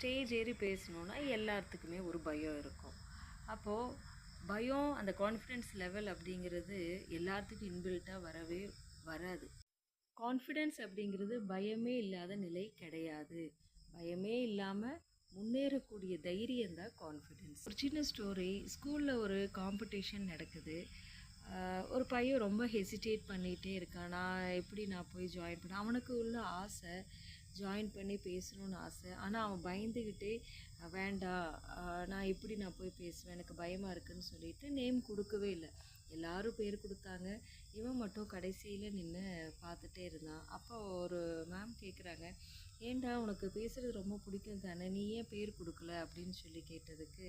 Stage ஏறி பேசணுன்னா எல்லாத்துக்குமே ஒரு பயம் இருக்கும். அப்போது பயம், அந்த கான்ஃபிடென்ஸ் லெவல் அப்படிங்கிறது எல்லாத்துக்கும் இன்பில்ட்டாக வரவே வராது. கான்ஃபிடென்ஸ் அப்படிங்கிறது பயமே இல்லாத நிலை கிடையாது. பயமே இல்லாமல் முன்னேறக்கூடிய தைரியம் தான் கான்ஃபிடென்ஸ். ஒரு சின்ன ஸ்டோரி. ஸ்கூலில் ஒரு காம்படிஷன் நடக்குது. ஒரு பையன் ரொம்ப ஹெசிடேட் பண்ணிகிட்டே இருக்கான். நான் போய் ஜாயின் பண்ணேன். அவனுக்கு உள்ள ஆசை, ஜாயின் பண்ணி பேசணுன்னு ஆசை. ஆனால் அவன் பயந்துக்கிட்டே வேண்டாம், நான் போய் பேசுவேன், எனக்கு பயமாக இருக்குதுன்னு சொல்லிட்டு நேம் கொடுக்கவே இல்லை. எல்லாரும் பேர் கொடுத்தாங்க. இவன் மட்டும் கடைசியில் நின்று பார்த்துட்டே இருந்தான். அப்போ ஒரு மேம் கேட்குறாங்க, ஏன்டா உனக்கு பேசுகிறது ரொம்ப பிடிக்கும் தானே, நீ ஏன் பேர் கொடுக்கல அப்படின்னு சொல்லி கேட்டதுக்கு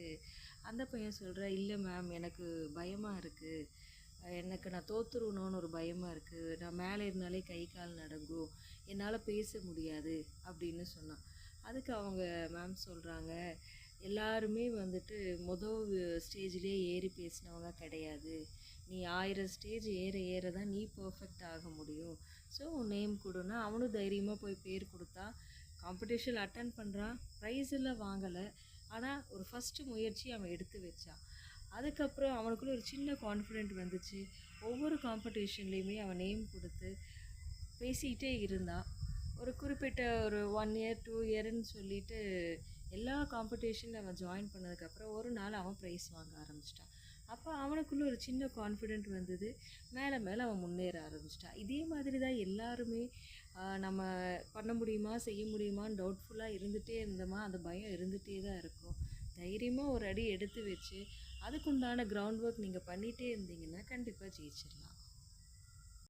அந்த பையன் சொல்கிறேன், இல்லை மேம் எனக்கு பயமாக இருக்குது, நான் தோற்றுருவணும்னு ஒரு பயமாக இருக்குது, நான் மேலே இருந்தாலே கை கால் நடுங்கும், என்னால் பேச முடியாது அப்படின்னு சொன்னான். அதுக்கு அவங்க மேம் சொல்கிறாங்க, எல்லாருமே வந்துட்டு ஸ்டேஜ்லேயே ஏறி பேசினவங்க கிடையாது. நீ 1000 ஸ்டேஜ் ஏற தான் நீ பர்ஃபெக்ட் ஆக முடியும். ஸோ உன் நேம் கொடுன்னா அவனும் தைரியமாக போய் பேர் கொடுத்தா. காம்படிஷன் அட்டன் பண்ணுறான், ப்ரைஸ் எல்லாம் வாங்கலை. ஆனால் ஒரு ஃபஸ்ட்டு முயற்சி அவன் எடுத்து வச்சான். அதுக்கப்புறம் அவனுக்குள்ள ஒரு சின்ன கான்ஃபிடென்ட் வந்துச்சு. ஒவ்வொரு காம்படிஷன்லேயுமே அவன் நேம் கொடுத்து பேசிக்கிட்டே இருந்தான். ஒரு குறிப்பிட்ட ஒரு 1 இயர் 2 இயர்ன்னு சொல்லிட்டு எல்லா காம்படிஷனில் அவன் ஜாயின் பண்ணதுக்கப்புறம் ஒரு நாள் அவன் ப்ரைஸ் வாங்க ஆரம்பிச்சிட்டான். அப்போ அவனுக்குள்ளே ஒரு சின்ன கான்ஃபிடென்ட் வந்தது. மேலே மேலே அவன் முன்னேற ஆரம்பிச்சிட்டான். இதே மாதிரி தான் எல்லாருமே நம்ம பண்ண முடியுமா, செய்ய முடியுமான்னு டவுட்ஃபுல்லாக இருந்துகிட்டே இருந்தோமா, அந்த பயம் இருந்துகிட்டே தான் இருக்கும். தைரியமாக ஒரு அடி எடுத்து வச்சு அதுக்குண்டான கிரவுண்ட் ஒர்க் நீங்கள் பண்ணிகிட்டே இருந்தீங்கன்னா கண்டிப்பாக ஜெயிச்சிடலாம்.